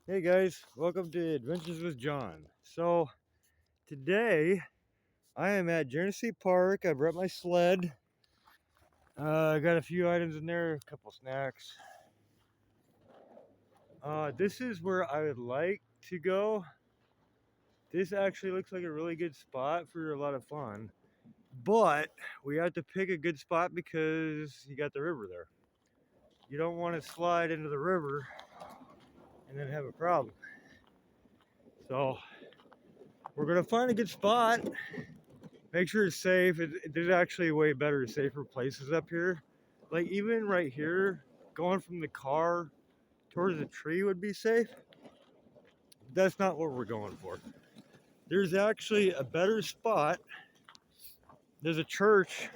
Hey guys, welcome to Adventures with John. So today I am at Genesee Park. I brought my sled. I got a few items in there, a couple snacks. This is where I would like to go. This actually looks like a really good spot for a lot of fun, but we have to pick a good spot because you got the river there. You don't want to slide into the river and then have a problem. So we're gonna find a good spot. Make sure it's safe. There's actually way better, safer places up here. Like even right here, going from the car towards the tree would be safe. That's not what we're going for. There's actually a better spot. There's a church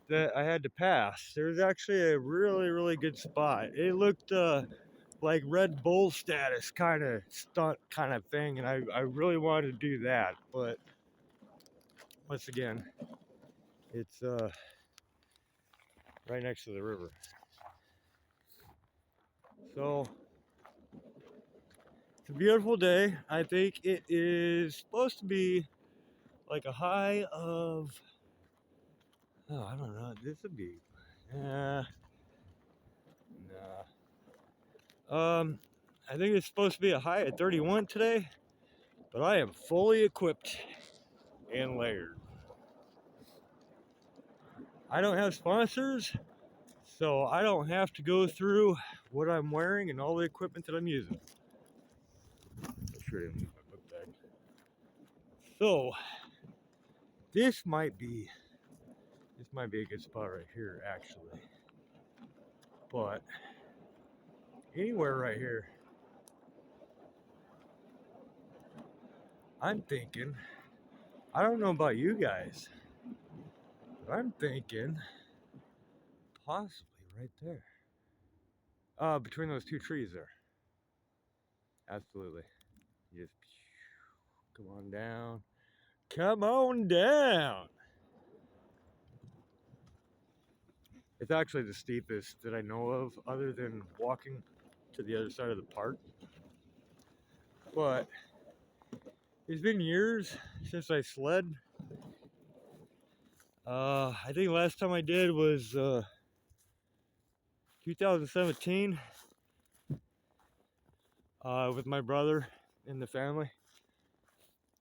that I had to pass. There's actually a really, really good spot. It looked like Red Bull status kind of stunt kind of thing, and I really wanted to do that. But once again, it's right next to the river. So it's a beautiful day. I think it is supposed to be like a high of, oh, I don't know. This would be, uh, nah. I think it's supposed to be a high of 31 today, but I am fully equipped and layered. I don't have sponsors, so I don't have to go through what I'm wearing and all the equipment that I'm using. Make sure I didn't leave my book bag. So this might be a good spot right here, actually. But anywhere right here, I'm thinking, I don't know about you guys, but I'm thinking possibly right there. Between those two trees there. Absolutely. You just come on down. Come on down. It's actually the steepest that I know of, other than walking to the other side of the park. But it's been years since I sled. I think last time I did was 2017 with my brother and the family.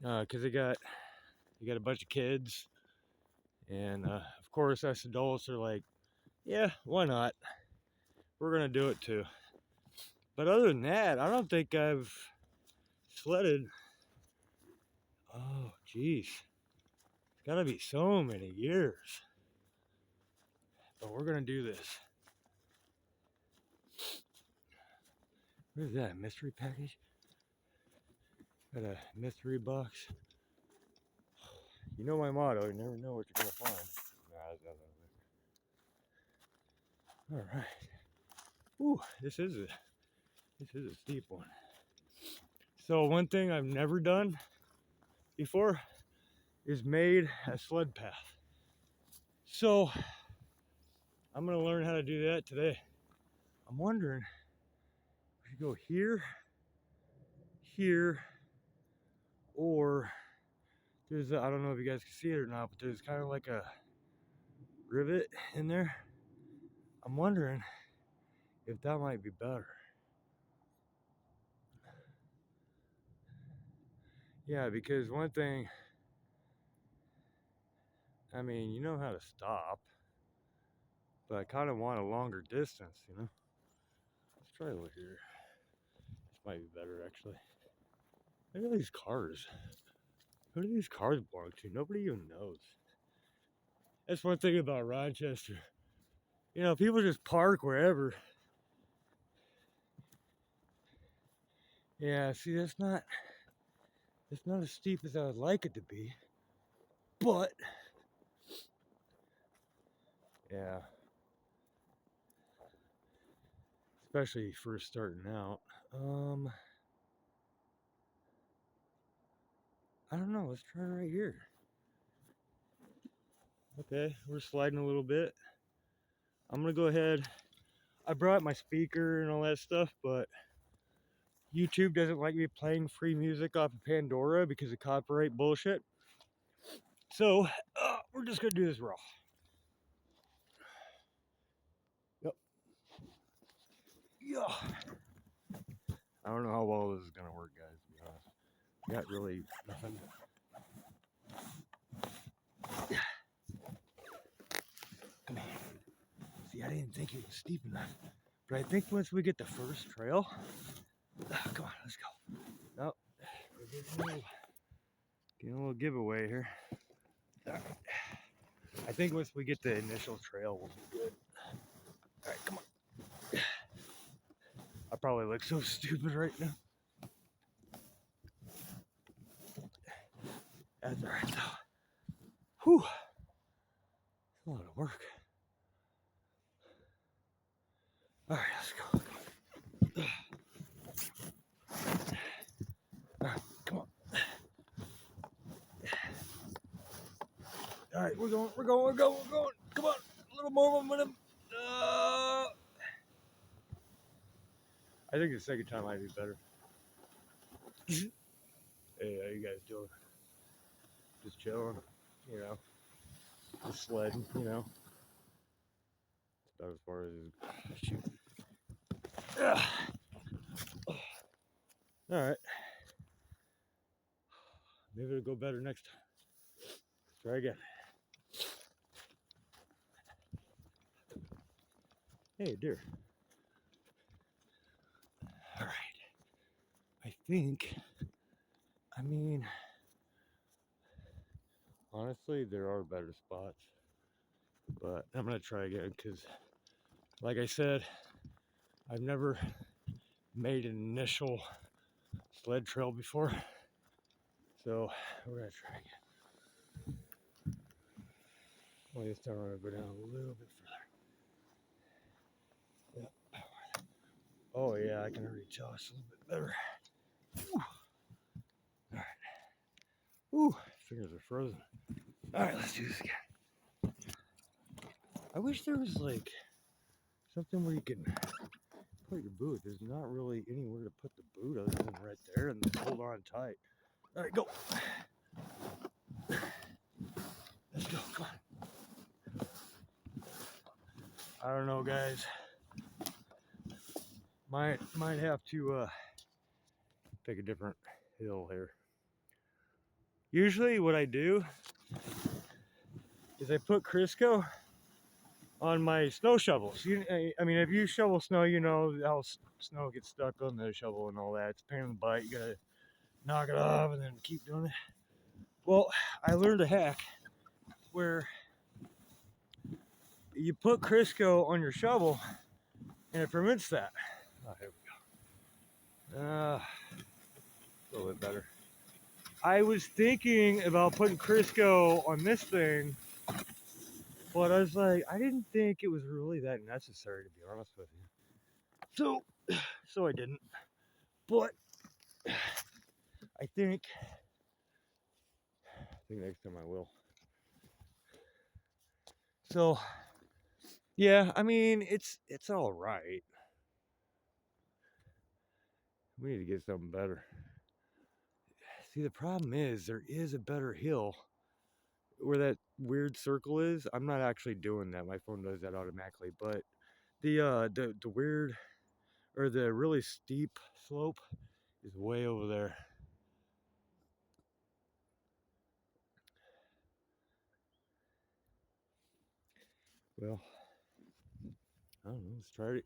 Because they got a bunch of kids, and of course us adults are like, yeah, why not? We're gonna do it too. But other than that, I don't think I've sledded. Oh, geez, it's gotta be so many years. But we're gonna do this. What is that? A mystery package? Got a mystery box. You know my motto: you never know what you're gonna find. Nah, there's nothing there. All right. Ooh, this is a steep one. So one thing I've never done before is made a sled path. So I'm gonna learn how to do that today. I'm wondering if we should go here, here, or there's I don't know if you guys can see it or not, but there's kind of like a rivet in there. I'm wondering if that might be better. Yeah, because one thing, I mean, you know how to stop, but I kind of want a longer distance, you know? Let's try over here. This might be better, actually. Look at these cars. Who do these cars belong to? Nobody even knows. That's one thing about Rochester. You know, people just park wherever. Yeah, see, it's not as steep as I would like it to be. But, yeah, especially first starting out. I don't know. Let's try right here. Okay, we're sliding a little bit. I'm gonna go ahead. I brought my speaker and all that stuff, but YouTube doesn't like me playing free music off of Pandora because of copyright bullshit. So we're just gonna do this raw. Yep. Yeah. I don't know how well this is gonna work, guys. To be honest, got really nothing. Come here. See, I didn't think it was steep enough, but I think once we get the first trail, come on, let's go. Oh, we're getting a little giveaway here. All right. I think once we get the initial trail, we'll be good. All right, come on. I probably look so stupid right now. That's all right though. Whew. It's a lot of work. All right, let's go. All right, come on. All right, we're going. Come on, a little more momentum. I think the second time might be better. Hey, how you guys doing? Just chilling, you know. Just sledding, you know. It's about as far as shoot. All right. Maybe it'll go better next time. Let's try again. Hey, dear. All right. I think, I mean, honestly, there are better spots. But I'm going to try again because, like I said, I've never made an initial sled trail before. So we're going to try again. Well, this time I'm going to go down a little bit further. Yeah. Oh, yeah, I can already tell it's a little bit better. Whew. All right. Ooh, fingers are frozen. All right, let's do this again. I wish there was like something where you can put your boot. There's not really anywhere to put the boot other than right there and then hold on tight. All right, go. Let's go. Come on. I don't know, guys. Might have to pick a different hill here. Usually, what I do is I put Crisco on my snow shovels. I mean, if you shovel snow, you know how snow gets stuck on the shovel and all that. It's a pain in the butt. You gotta knock it off and then keep doing it. Well, I learned a hack where you put Crisco on your shovel and it prevents that. Oh, here we go. A little bit better. I was thinking about putting Crisco on this thing, but I was like, I didn't think it was really that necessary, to be honest with you. So I didn't. But I think next time I will. So yeah, I mean it's all right. We need to get something better. See, the problem is there is a better hill where that weird circle is. I'm not actually doing that. My phone does that automatically. But the weird or the really steep slope is way over there. Well, I don't know. Let's try it.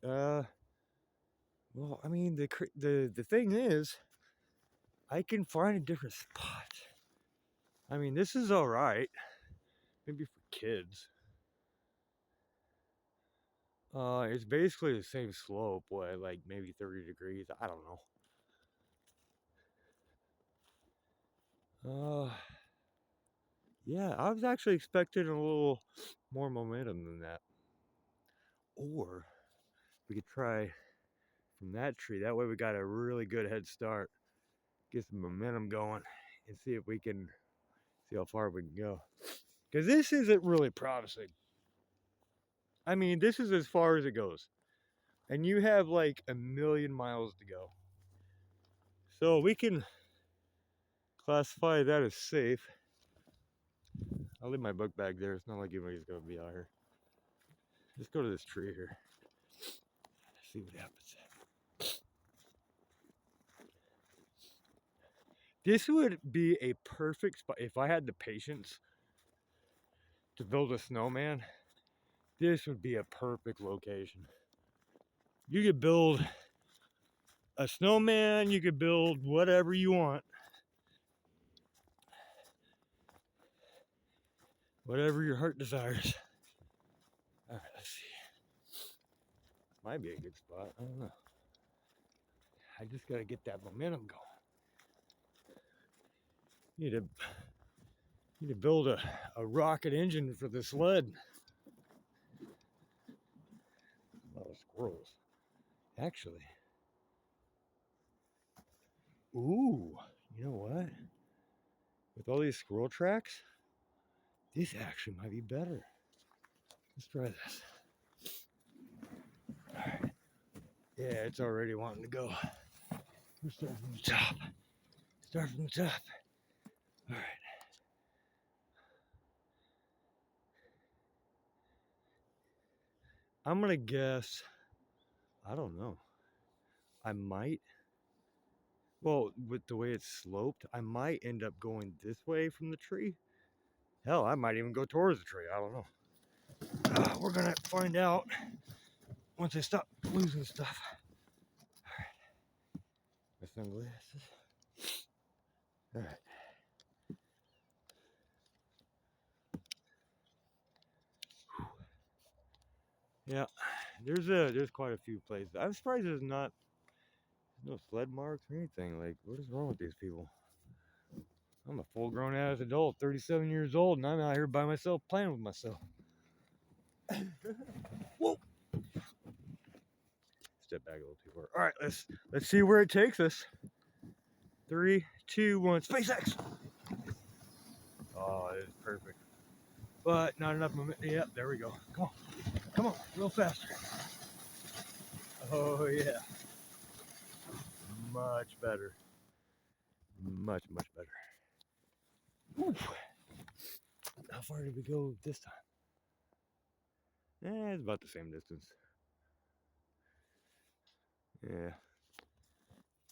Well, I mean the thing is, I can find a different spot. I mean, this is all right. Maybe for kids. It's basically the same slope, what, like maybe 30 degrees. I don't know. Yeah, I was actually expecting a little more momentum than that. Or we could try from that tree. That way we got a really good head start. Get some momentum going and see if we can see how far we can go. Because this isn't really promising. I mean, this is as far as it goes. And you have like 1,000,000 miles to go. So we can classify that as safe. I'll leave my book bag there. It's not like anybody's gonna be out here. Let's go to this tree here. See what happens. This would be a perfect spot if I had the patience to build a snowman. This would be a perfect location. You could build a snowman, you could build whatever you want. Whatever your heart desires. All right, let's see. Might be a good spot. I don't know. I just gotta get that momentum going. You need to build a rocket engine for the sled. A lot of squirrels. Actually. Ooh, you know what? With all these squirrel tracks, this actually might be better. Let's try this. All right. Yeah, it's already wanting to go. We're starting from the top. Start from the top. All right. I'm gonna guess, I don't know. I might, well, with the way it's sloped, I might end up going this way from the tree. Hell, I might even go towards the tree. I don't know. We're gonna find out once I stop losing stuff. All right. My sunglasses. All right. Yeah, there's quite a few places. I'm surprised there's no sled marks or anything. Like, what is wrong with these people? I'm a full-grown ass adult, 37 years old, and I'm out here by myself playing with myself. Whoa! Step back a little too far. All right, let's see where it takes us. 3, 2, 1, SpaceX. Oh, it is perfect, but not enough momentum. Yep, there we go. Come on, a little faster. Oh yeah, much better, much better. Whew. How far did we go this time? It's about the same distance. Yeah,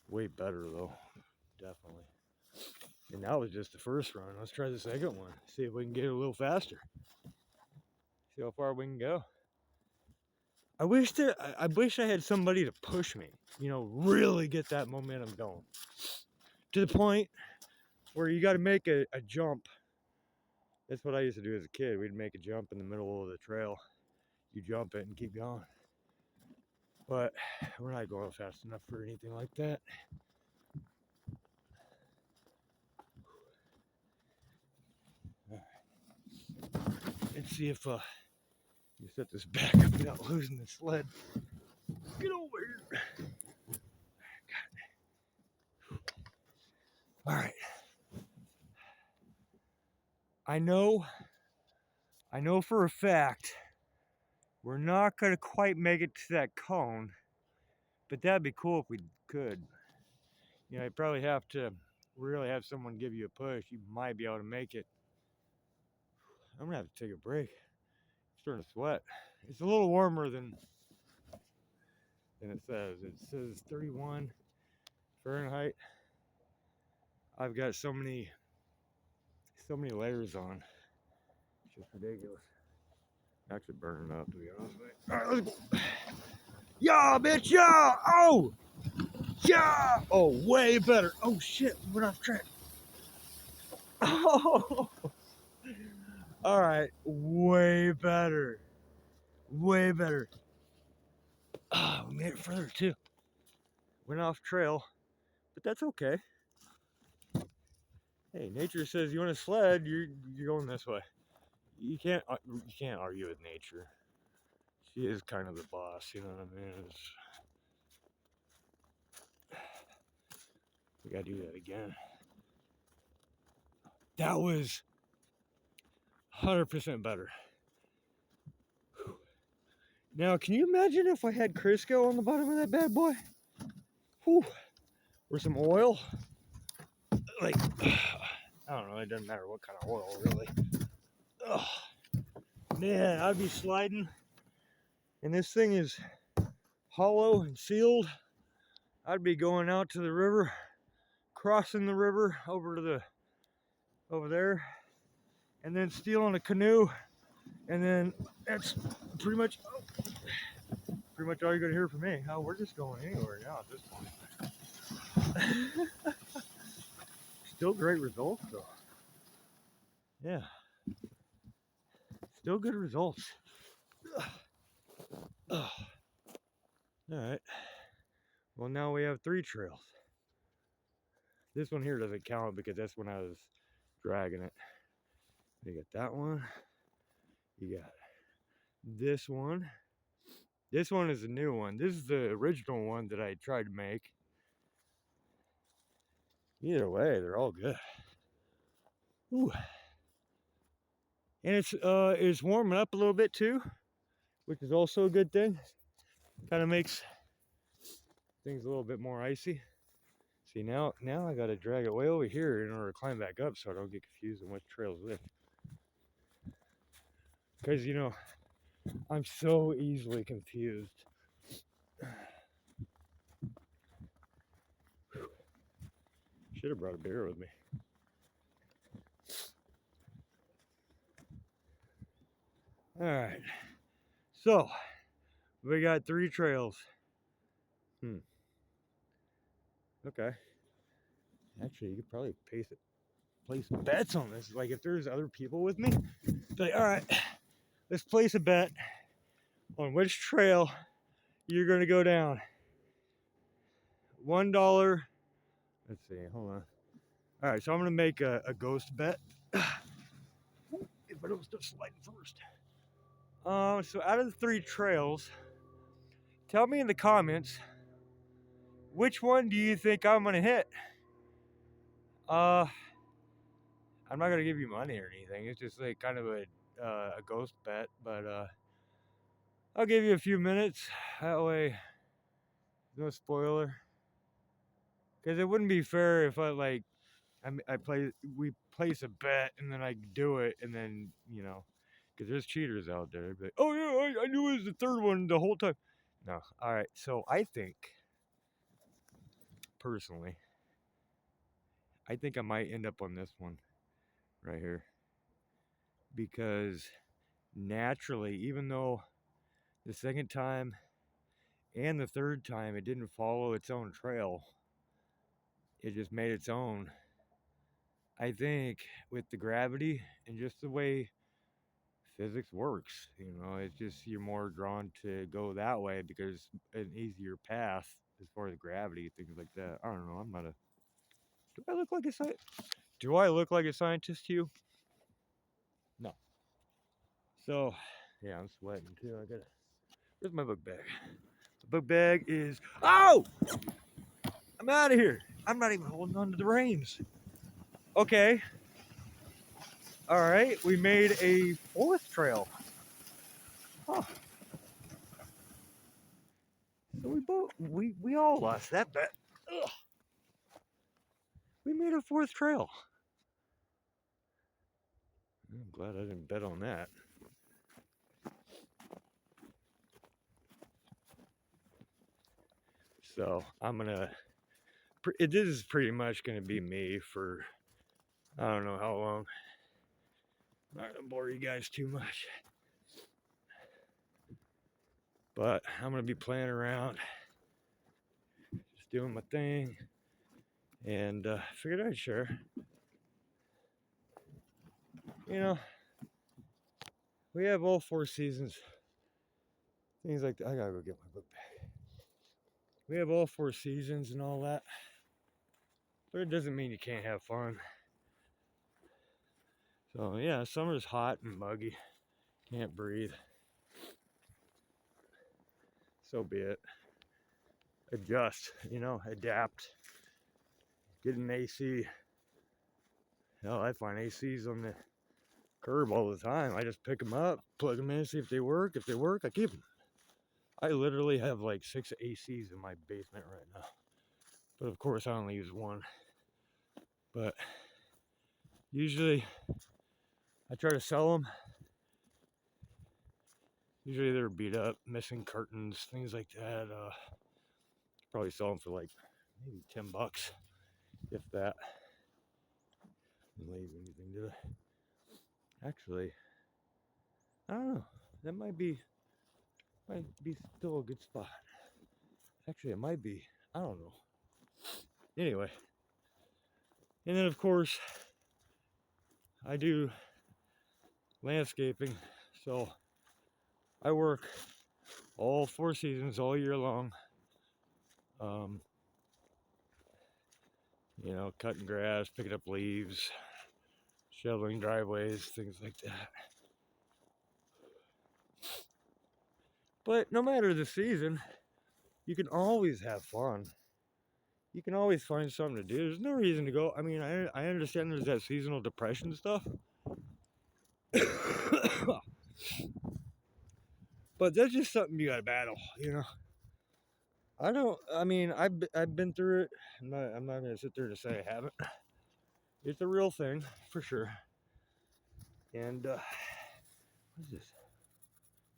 way better though, definitely. And that was just the first run. Let's try the second one. See if we can get it a little faster. See how far we can go. I wish I had somebody to push me. You know, really get that momentum going. To the point where you got to make a jump. That's what I used to do as a kid. We'd make a jump in the middle of the trail. You jump it and keep going. But we're not going fast enough for anything like that. All right. Let's see if you set this back up without losing the sled. Get over here. All right. I know for a fact we're not going to quite make it to that cone, but that'd be cool if we could. You know, you probably have to really have someone give you a push. You might be able to make it. I'm going to have to take a break. I'm starting to sweat. It's a little warmer than it says. It says 31 Fahrenheit. I've got so many layers on. It's just ridiculous. Actually burning up, to be honest with you. All right, let's go. Yeah, bitch, yeah! Oh! Yeah! Oh, way better. Oh, shit, we went off track. Oh! All right, way better. Way better. Oh, we made it further, too. Went off trail, but that's okay. Hey, nature says you want to sled, you're going this way. You can't argue with nature. She is kind of the boss, you know what I mean? We gotta do that again. That was 100% better. Now, can you imagine if I had Crisco on the bottom of that bad boy? Whew. or some oil. Like, I don't know, it doesn't matter what kind of oil, really. Oh, man, I'd be sliding, and this thing is hollow and sealed. I'd be going out to the river, crossing the river over there, and then stealing a canoe, and then that's pretty much all you're gonna hear from me. Oh, we're just going anywhere now at this point. Still great results though. Yeah, still good results. All right. Well, now we have 3 trails. This one here doesn't count because that's when I was dragging it. You got that one. You got this one. This one is a new one. This is the original one that I tried to make. Either way, they're all good. Ooh. And it's warming up a little bit too, which is also a good thing. Kind of makes things a little bit more icy. See, now I got to drag it way over here in order to climb back up so I don't get confused on which trail's which. Because, you know, I'm so easily confused. Should have brought a beer with me. All right. So, we got 3 trails. Okay. Actually, you could probably place bets on this. Like, if there's other people with me, be like, all right, let's place a bet on which trail you're going to go down. $1. Let's see, hold on. All right, so I'm going to make a ghost bet. If I don't start sliding first. So out of the 3 trails, tell me in the comments, which one do you think I'm going to hit? I'm not going to give you money or anything. It's just like kind of a ghost bet, but I'll give you a few minutes. That way, no spoiler. Because it wouldn't be fair if we place a bet and then I do it and then, you know, because there's cheaters out there. Like, oh yeah, I knew it was the 3rd one the whole time. No. All right. So I think, personally, I might end up on this one right here. Because naturally, even though the 2nd time and the 3rd time it didn't follow its own trail, it just made its own. I think with the gravity and just the way physics works, you know, it's just you're more drawn to go that way because an easier path as far as gravity, things like that. I don't know. I'm not a. Do I look like a scientist? Do I look like a scientist to you? No. So, yeah, I'm sweating too. Where's my book bag? The book bag is. Oh! I'm out of here. I'm not even holding on to the reins. Okay. All right. We made a 4th trail. Huh. So we all lost that bet. Ugh. We made a 4th trail. I'm glad I didn't bet on that. So I'm gonna. This is pretty much gonna be me for I don't know how long. I'm not gonna bore you guys too much, but I'm gonna be playing around, just doing my thing, and figured I'd share. You know, we have all 4 seasons. Things like that. I gotta go get my book bag. We have all 4 seasons and all that, but it doesn't mean you can't have fun. So yeah, summer's hot and muggy. Can't breathe. So be it. Adjust, you know, adapt. Get an AC. Hell, I find ACs on the curb all the time. I just pick them up, plug them in, see if they work. If they work, I keep them. I literally have like 6 ACs in my basement right now. But of course, I only use one. But usually, I try to sell them. Usually, they're beat up, missing curtains, things like that. Probably sell them for like maybe $10, if that. Didn't leave anything, did I? Actually, I don't know. That might be still a good spot. Actually, it might be. I don't know. Anyway, and then of course I do landscaping, so I work all 4 seasons all year long. Um, cutting grass, picking up leaves, shoveling driveways, things like that. But no matter the season, you can always have fun. You can always find something to do. There's no reason to go. I mean, I understand there's that seasonal depression stuff. But that's just something you gotta battle, I don't. I mean, I've been through it. I'm not gonna sit there to say I haven't. It's a real thing for sure. And what is this?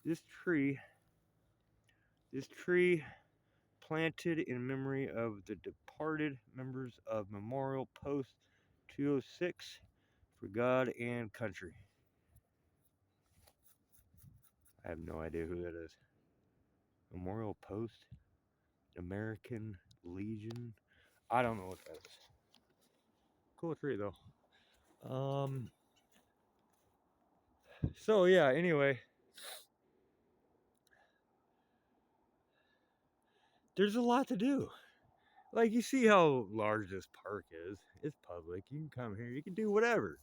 This tree. This tree planted in memory of the departed members of Memorial Post 206 for God and country. I have no idea who that is. Memorial Post, American Legion. I don't know what that is. Cool tree though. So yeah, anyway. There's a lot to do. Like, you see how large this park is. It's public. You can come here. You can do whatever.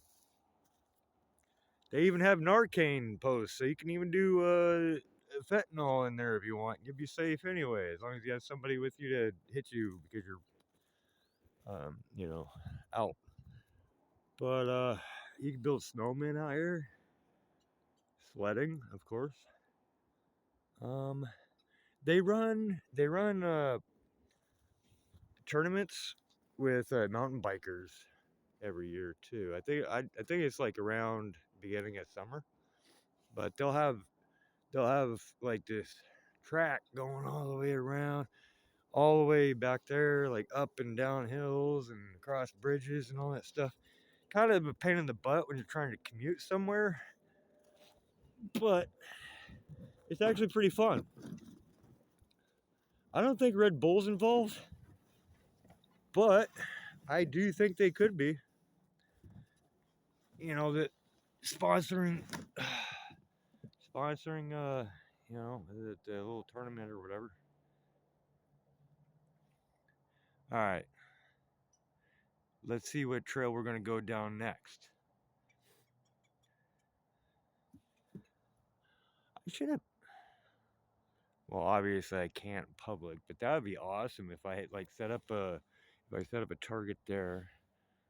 They even have Narcan posts, so you can even do fentanyl in there if you want. You'll be safe anyway, as long as you have somebody with you to hit you because you're, out. But you can build snowmen out here. Sledding, of course. They run tournaments with mountain bikers every year too. I think it's like around beginning of summer, but they'll have like this track going all the way around, all the way back there, like up and down hills and across bridges and all that stuff. Kind of a pain in the butt when you're trying to commute somewhere, but it's actually pretty fun. I don't think Red Bull's involved, but I do think they could be. That sponsoring the little tournament or whatever. All right. Let's see what trail we're going to go down next. I should have. Well, obviously I can't public, but that would be awesome if I had like set up a target there.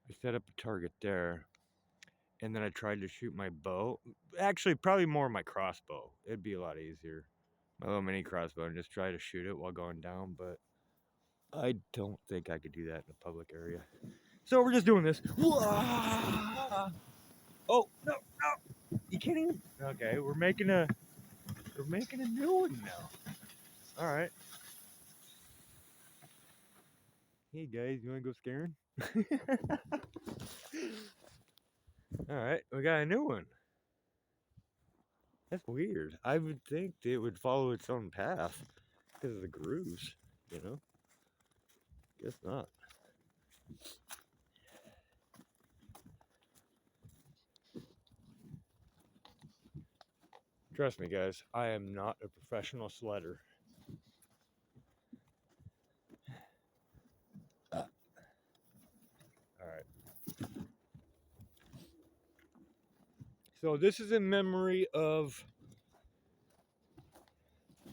I set up a target there, and then I tried to shoot my bow. Actually, probably more my crossbow. It'd be a lot easier. My little mini crossbow, and just try to shoot it while going down. But I don't think I could do that in a public area. So we're just doing this. Oh no, you can't even. Okay, we're making a new one now. All right. Hey guys, you want to go scaring? All right, we got a new one. That's weird. I would think it would follow its own path because of the grooves, Guess not. Trust me, guys, I am not a professional sledder. All right. So this is in memory of.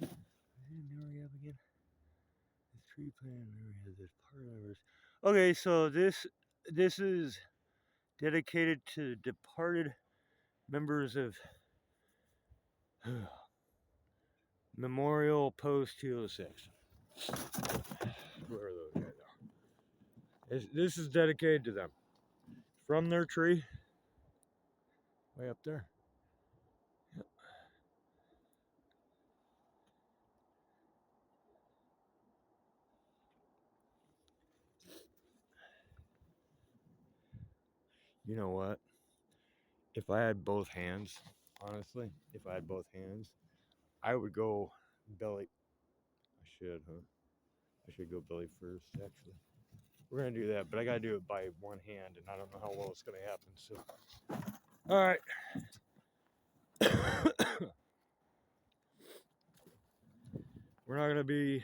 Again? This tree plant area. This part of. Okay, so this is dedicated to departed members of Memorial Post 206. Where are those guys? This is dedicated to them. From their tree, way up there. Yep. You know what? If I had both hands, honestly, if I had both hands, I would go belly. I should, huh? I should go belly first, actually. We're gonna do that, but I gotta do it by one hand, and I don't know how well it's gonna happen. So, all right. we're not gonna be.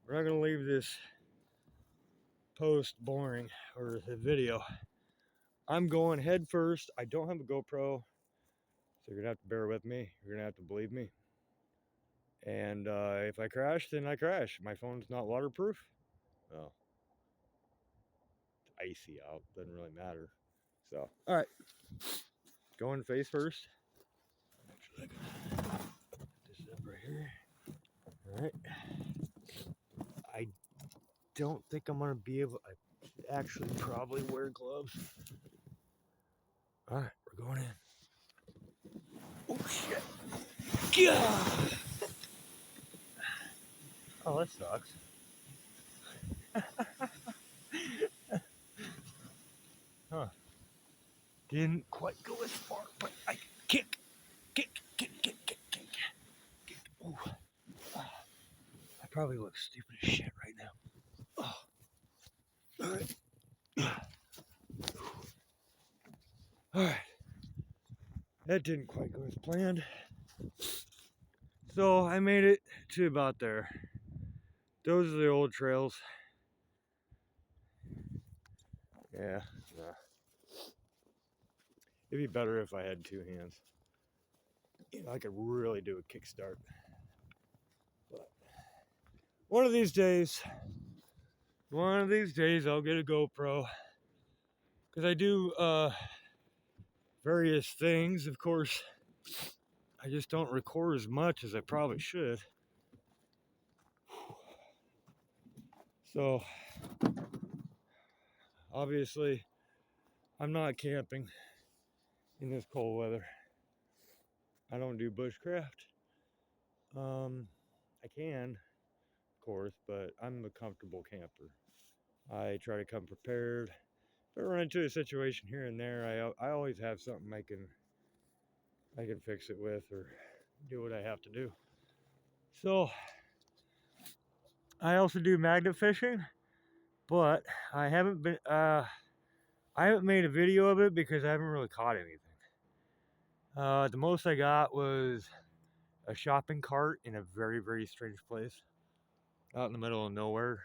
We're not gonna leave this post boring or the video. I'm going head first. I don't have a GoPro, so you're gonna have to bear with me. You're gonna have to believe me. And if I crash, then I crash. My phone's not waterproof. Well, it's icy out. Doesn't really matter. So, all right. Going face first. Actually, I can put this up right here. All right. I don't think I'm gonna be able. I should actually probably wear gloves. All right, we're going in. Oh shit! Yeah. Oh, that sucks. Huh? Didn't quite go as far, but I kick, kick, kick, kick, kick, kick, kick. Ooh. I probably look stupid as shit right now. Oh. All right. All right. That didn't quite go as planned. So I made it to about there. Those are the old trails. Yeah. It'd be better if I had two hands. You know, I could really do a kickstart. But one of these days, I'll get a GoPro. Because I do various things. Of course, I just don't record as much as I probably should. So, obviously, I'm not camping in this cold weather. I don't do bushcraft. I can, of course, but I'm a comfortable camper. I try to come prepared. If I run into a situation here and there, I always have something I can fix it with or do what I have to do. So I also do magnet fishing, but I haven't made a video of it because I haven't really caught anything. The most I got was a shopping cart in a very, very strange place out in the middle of nowhere.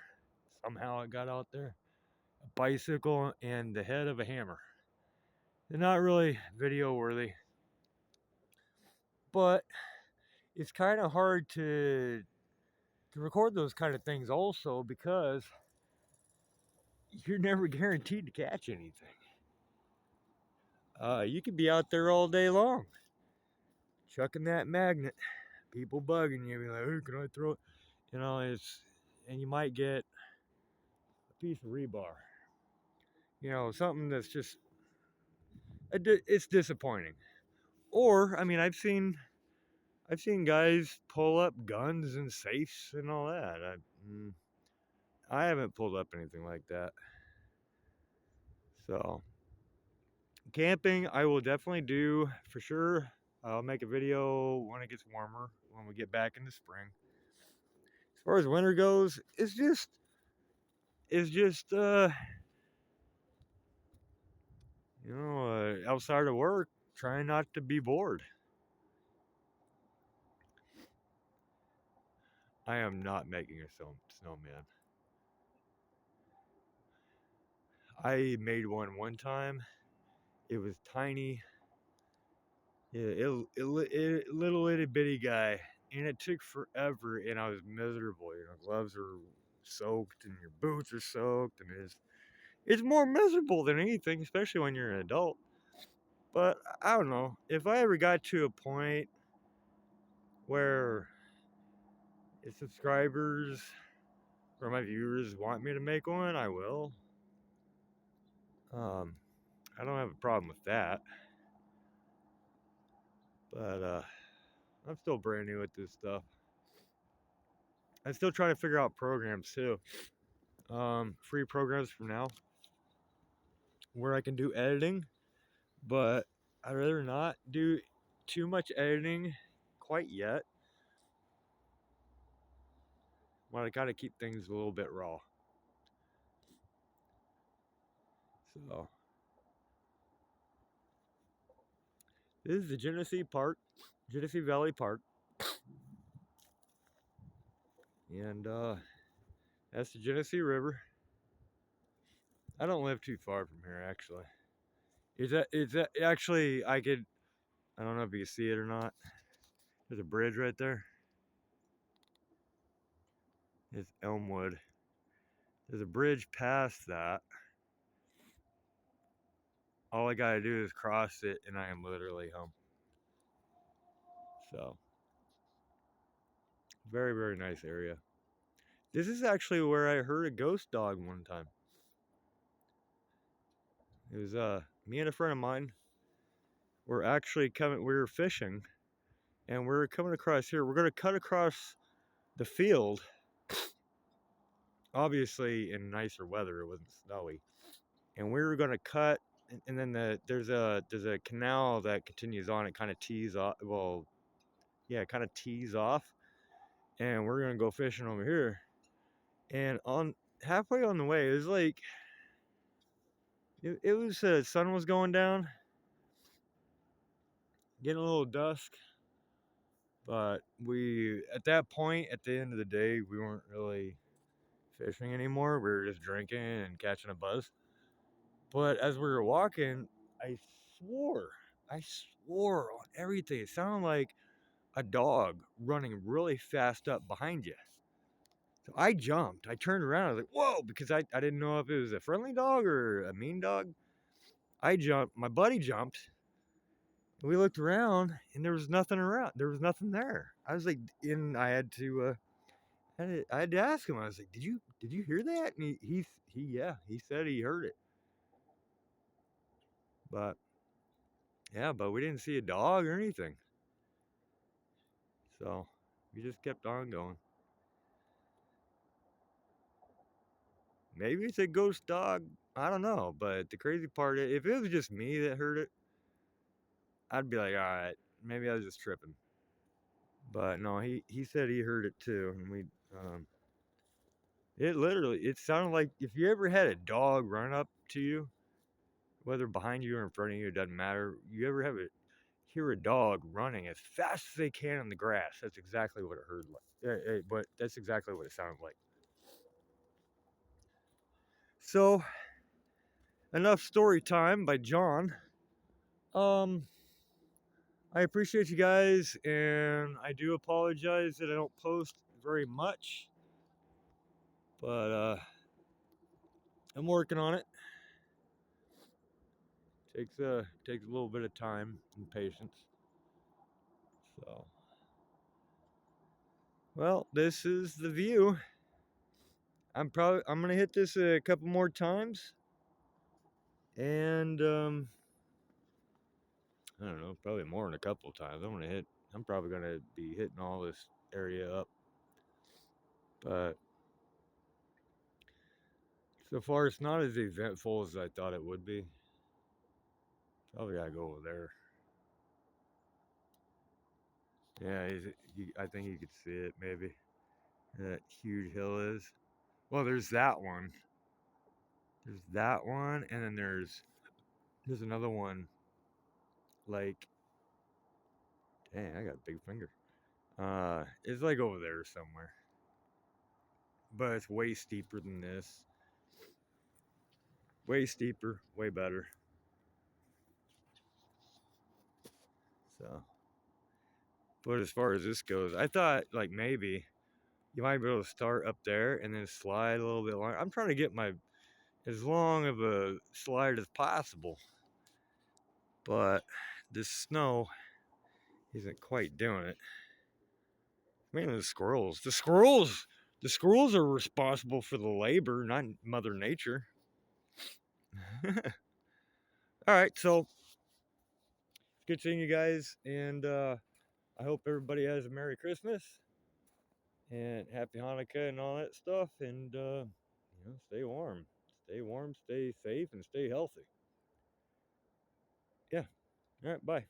Somehow it got out there. A bicycle and the head of a hammer. They're not really video worthy, but it's kind of hard to record those kind of things also because you're never guaranteed to catch anything. You could be out there all day long, chucking that magnet, people bugging you, be like, "Hey, can I throw it?" You know, and you might get a piece of rebar. You know, something that's just it's disappointing. Or, I mean, I've seen guys pull up guns and safes and all that. I haven't pulled up anything like that. So, camping, I will definitely do for sure. I'll make a video when it gets warmer, when we get back in the spring. As far as winter goes, it's just outside of work, trying not to be bored. I am not making a snowman. I made one time. It was tiny. Yeah, little itty bitty guy, and it took forever, and I was miserable. You know, gloves are soaked, and your boots are soaked, and it's more miserable than anything, especially when you're an adult. But I don't know if I ever got to a point where the subscribers or my viewers want me to make one, I will. I don't have a problem with that. But I'm still brand new at this stuff. I'm still trying to figure out programs too. Free programs for now where I can do editing, but I'd rather not do too much editing quite yet. But I gotta keep things a little bit raw. So this is the Genesee Park, Genesee Valley Park, and that's the Genesee River. I don't live too far from here, actually. Is that actually? I could. I don't know if you can see it or not. There's a bridge right there. It's Elmwood. There's a bridge past that. All I gotta do is cross it, and I am literally home. So, very, very nice area. This is actually where I heard a ghost dog one time. It was me and a friend of mine were actually coming. We were fishing, and we are coming across here. We're gonna cut across the field. Obviously, in nicer weather, it wasn't snowy, and we were gonna cut. And then there's a canal that continues on. It kind of tees off. Well, yeah, it kind of tees off, and we're gonna go fishing over here. And on halfway on the way, it was like it was sun was going down, getting a little dusk. But we at that point, at the end of the day, we weren't really fishing anymore. We were just drinking and catching a buzz. But as we were walking, I swore, I swore on everything. It sounded like a dog running really fast up behind you. So I jumped. I turned around. I was like, whoa, because I didn't know if it was a friendly dog or a mean dog. I jumped. My buddy jumped. We looked around and there was nothing around. There was nothing there. I was like, and I had to ask him. I was like, did you hear that? And he said he heard it. But yeah, but we didn't see a dog or anything. So we just kept on going. Maybe it's a ghost dog. I don't know. But the crazy part is, if it was just me that heard it, I'd be like, all right, maybe I was just tripping. But no, he said he heard it too, and it sounded like if you ever had a dog run up to you, whether behind you or in front of you, it doesn't matter. You ever hear a dog running as fast as they can on the grass? That's exactly what it heard like. But that's exactly what it sounded like. So, enough story time by John. I appreciate you guys, and I do apologize that I don't post very much, but I'm working on it. Takes a little bit of time and patience. So, well, this is the view. I'm gonna hit this a couple more times, and I don't know, probably more than a couple of times. I'm probably gonna be hitting all this area up, but so far it's not as eventful as I thought it would be. Probably gotta go over there. Yeah, I think you could see it maybe. That huge hill is. Well, there's that one. There's that one, and then there's another one. Like, dang, I got a big finger. It's like over there somewhere, but it's way steeper than this. Way steeper, way better. So, but as far as this goes, I thought like maybe you might be able to start up there and then slide a little bit longer. I'm trying to get my as long of a slide as possible, but this snow isn't quite doing it. Man, the squirrels! The squirrels! The squirrels are responsible for the labor, not Mother Nature. All right, so good seeing you guys, and I hope everybody has a Merry Christmas and Happy Hanukkah and all that stuff, and stay warm, stay safe, and stay healthy. Yeah. All right, bye.